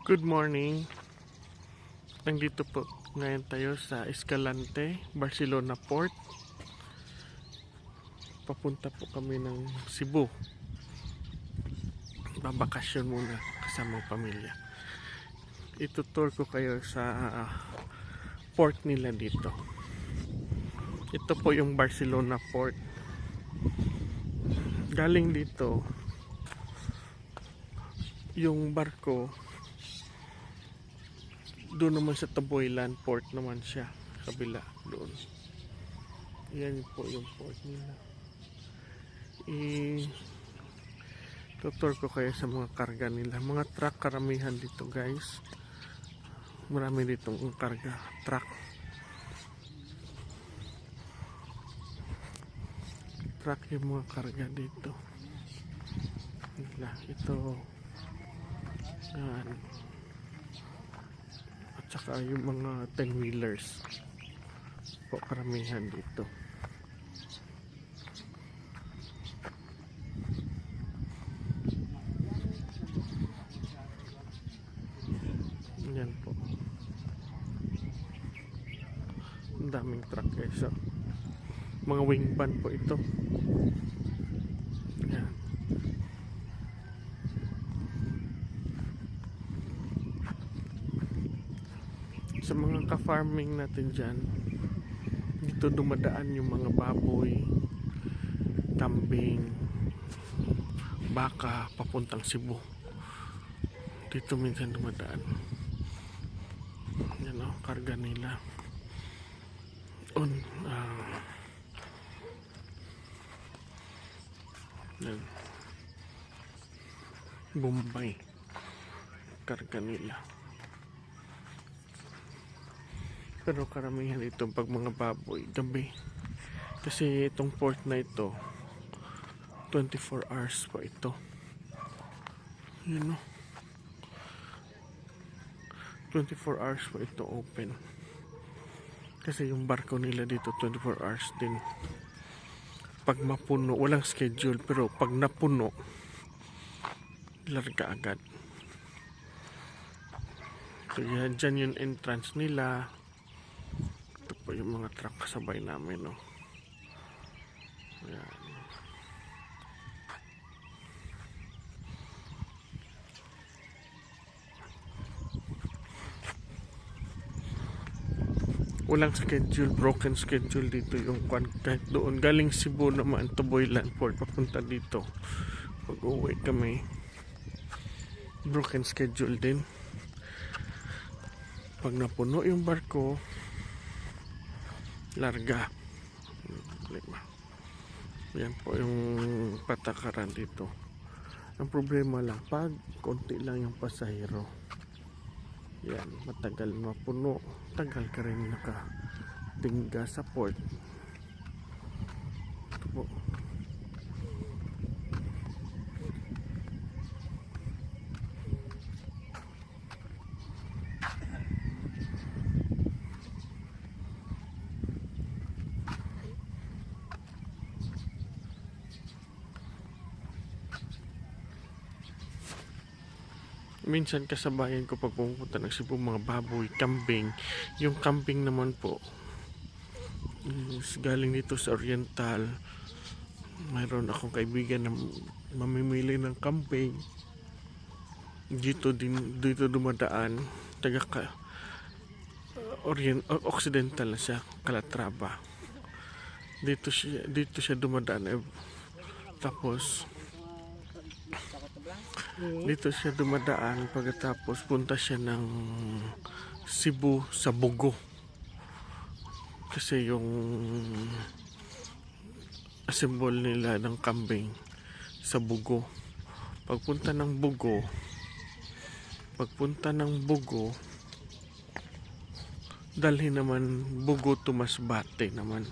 Good morning. Nandito po ngayon tayo sa Escalante, Barcelona Port. Papunta po kami ng Cebu. Babakasyon muna kasamang pamilya. Itutour ko kayo sa port nila dito. Ito po yung Barcelona Port. Galing dito yung barko doon naman sa Taboylan Port naman siya, kabila doon. Yan po yung port nila. Tutor ko kayo sa mga karga nila. Mga truck karamihan dito, guys. Marami ditong karga truck. Truck yung mga karga dito. Ito yan. At saka yung mga 10-wheelers po karamihan dito. Yan po. Ang daming truck, guys. So, mga wing van po ito. Yan. Sa mga ka-farming natin dyan, dito dumadaan yung mga baboy, kambing, baka papuntang Cebu. Dito minsan dumadaan. Yan o, karga nila. Bombay, karga nila. Pero karamihan ito pag mga baboy gabi, kasi itong port na ito 24 hours pa ito. Yun o, 24 hours pa ito open, kasi yung barko nila dito 24 hours din. Pag mapuno, walang schedule, pero pag napuno, larga agad. So yan, dyan yung entrance nila. Ito po yung mga truck kasabay namin, no? Yan. Walang schedule, broken schedule dito yung kahit doon. Galing Cebu naman, Taboylan Port, papunta dito. Pag uwi kami, broken schedule din. Pag napuno yung barko, larga. Yan po yung patakaran dito. Ang problema lang, pag konti lang yung pasahero, yan, matagal mapuno, tagal ka rin nakatingga sa port. Ito po. Minsan kasabayan ko pag pumunta ng Cebu, mga baboy, kambing. Yung kambing naman po galing dito sa Oriental. Mayroon akong kaibigan na mamimili ng kambing. Dito dumadaan, Occidental na siya, Calatrava. Dito siya dumadaan, tapos dito siya dumadaan, pagkatapos punta siya ng Cebu sa Bugo, kasi yung symbol nila ng kambing sa Bugo. Pagpunta ng Bugo, dalhin naman Bugo to Masbate naman.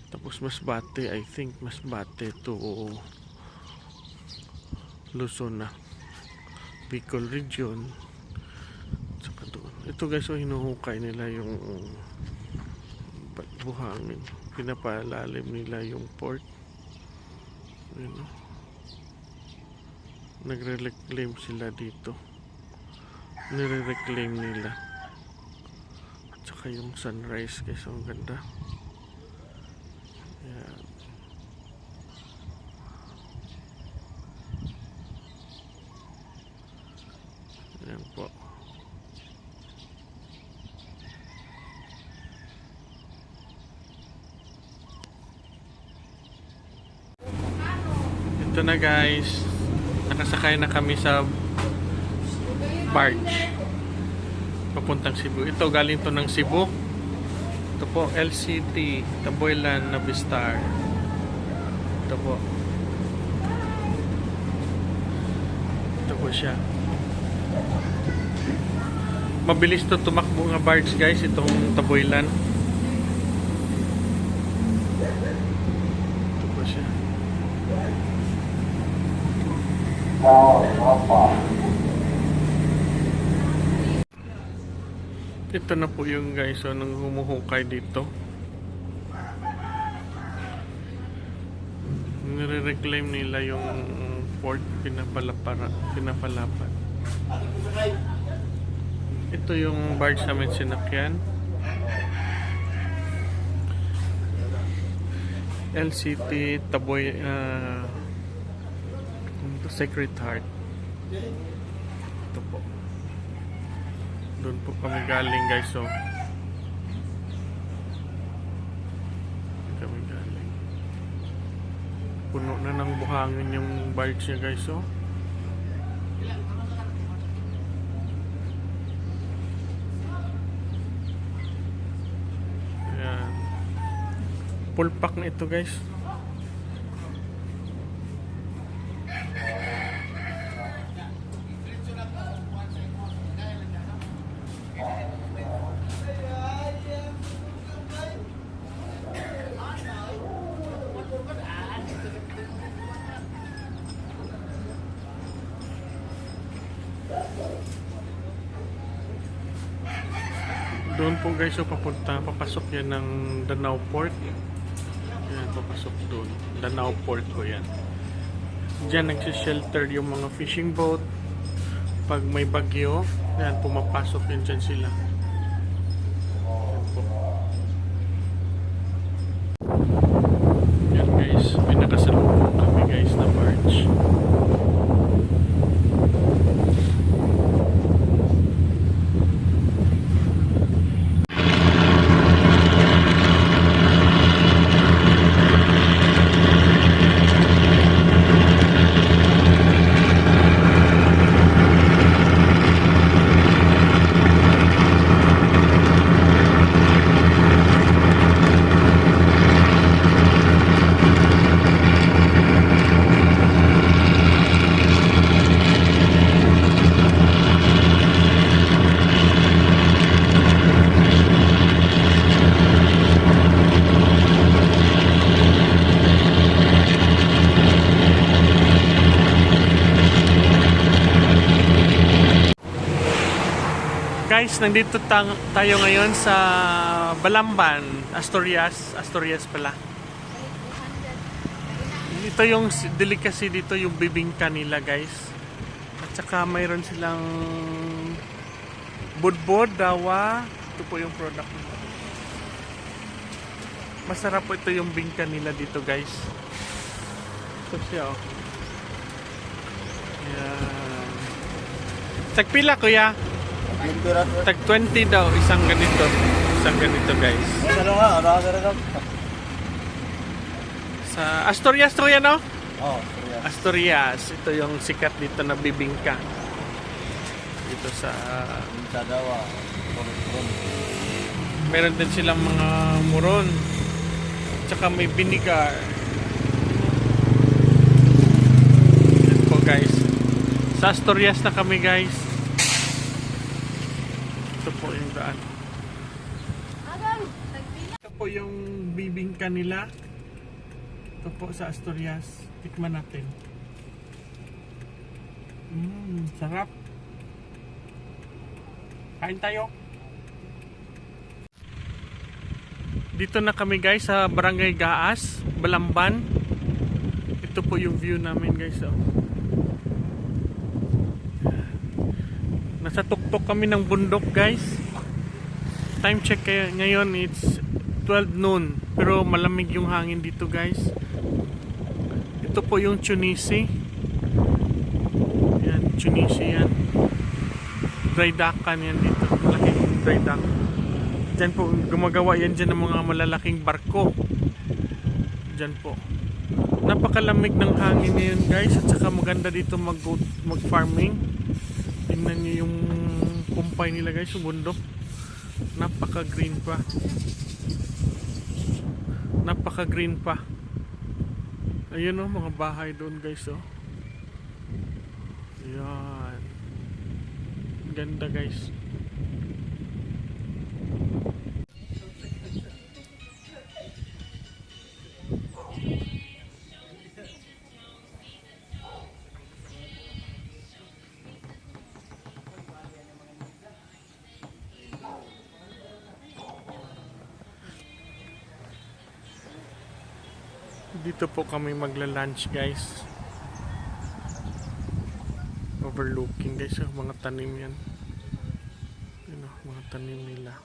Tapos Masbate, I think Masbate to Luzon na, Bicol region. Saka doon. Ito, guys, so hinuhukay nila yung buhangin. Pinapalalim nila yung port. Yun. Nagre-reclaim sila dito. Nire-reclaim nila. At saka yung sunrise guys, ang ganda. Ayan. Ayan po. Ito na guys, nakasakay na kami sa barge papuntang Cebu. Ito galing to ng Cebu. Ito po LCT Taboylan Navistar. Ito po. Ito po siya. Mabilis to tumakbo nga barge guys, itong Taboylan. Ito po siya. Ito na po yung guys, so nang humuhukay dito. Nire-reclaim nila yung port, pinapalapat. Ito yung barge namin sinakyan. LCT Taboy Sacred Heart. Ito po. Doon po kami galing guys, so kami galing. Puno na ng buhangin yung barge niya guys, so ayan. Full pack na ito guys. Doon po guys, so papasok yan ng Danao Port. Yan, papasok doon. Danao Port po yan. Diyan nagsishelter yung mga fishing boat. Pag may bagyo, yan, pumapasok yan dyan sila. Yan po. Yan guys, may nakasalubong kami guys na barge. Guys, nandito tayo ngayon sa Balamban, Asturias pala. Ito yung delicacy dito, yung bibingka nila guys. At saka mayroon silang budbod, dawa. Ito po yung product nila. Masarap po ito yung bingka nila dito guys. Ito siya oh. Yan. Tagpila kuya? Tag 20 daw, isang ganito guys. Sa Asturias to yan, no? Oh, Asturias. Ito yung sikat dito na bibingka. Dito sa Dawa. meron din silang mga muron. Tsaka may vinegar. Yan po guys. Sa Asturias na kami guys. Ito po yung daan. Ito po yung bibingka nila. Ito po sa Asturias. Tikman natin. Sarap. Kain tayo. Dito na kami guys sa Barangay Gaas, Balamban. Ito po yung view namin guys. Oh. Nasa tuktok kami ng bundok guys. Time check kaya ngayon it's 12 noon. Pero malamig yung hangin dito guys. Ito po yung Chunisi. Yan, Chunisi yan. Dry dockan yan dito. Malaking dry dock. Diyan po gumagawa yan dyan ng mga malalaking barko. Diyan po. Napakalamig ng hangin ngayon guys. At saka maganda dito mag-farming. Tingnan nyo yung kumpay nila guys, yung bundok. Napaka-green pa. Napaka-green pa. Ayun o, mga bahay doon guys o. Ayan. Ganda guys. Dito po kami magla-lunch guys. Overlooking guys, mga tanim yan. Yun o, mga tanim nila.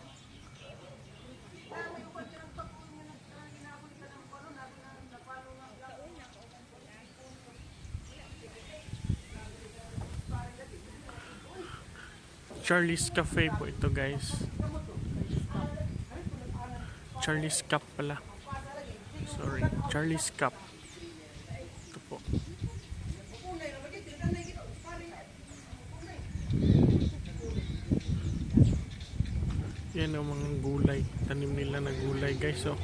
Charlie's Cafe po ito guys. Charlie's Cup pala. Sorry, Charlie's Cup. Ito po. Yan ang mga gulay. Tanim nila na gulay guys oh.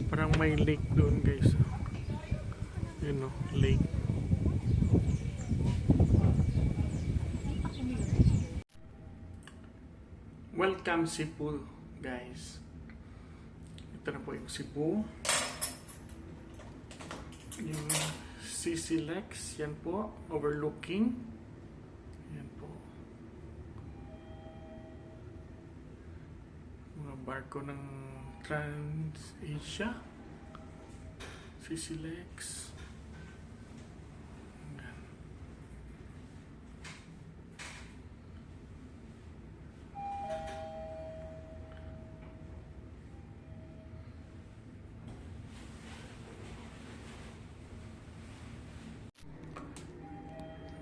Parang may lake doon guys. Yun oh, lake. Welcome Cebu guys. Ito na po yung Cebu. Yung CC Lex, yan po, overlooking. Yan po. Mga barko ng Trans-Asia. CC Lex.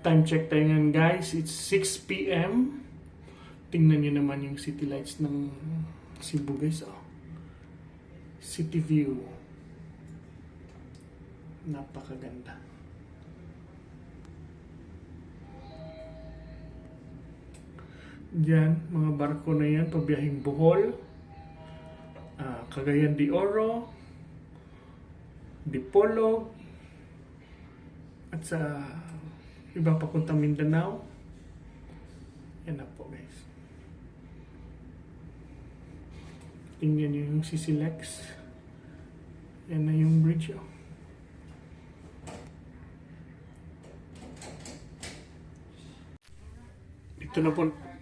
Time check tayo ngayon guys, it's 6 PM. Tingnan nyo naman yung city lights ng Cebu guys oh. City view. Napakaganda. Diyan, mga barko na yan, pabiyahing Bohol, Cagayan de Oro, Dipolog, at sa iba papunta Mindanao. Yan na po guys. Tingnan nyo yung CC Lex. Yan na yung bridge oh.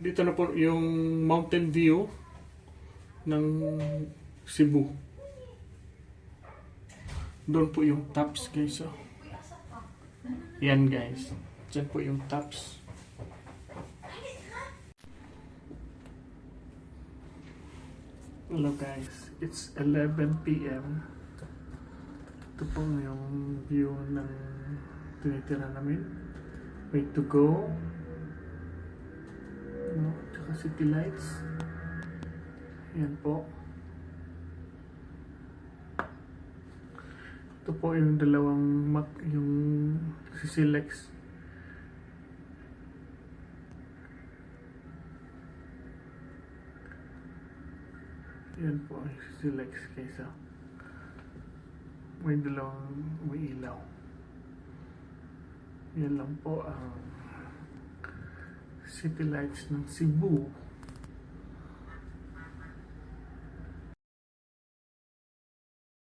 Dito na po yung mountain view ng Cebu. Doon po yung tops guys oh. Yan guys. Diyan po yung tops. Hello guys. It's 11 PM. Ito po yung view ng tinitira namin. Way to go. No, tsaka city lights. Yan po. Ito po yung dalawang yung CC Lex. Yan po yung CC Lex kaysa. May dalawang may ilaw. Yan lang po ang city lights ng Cebu.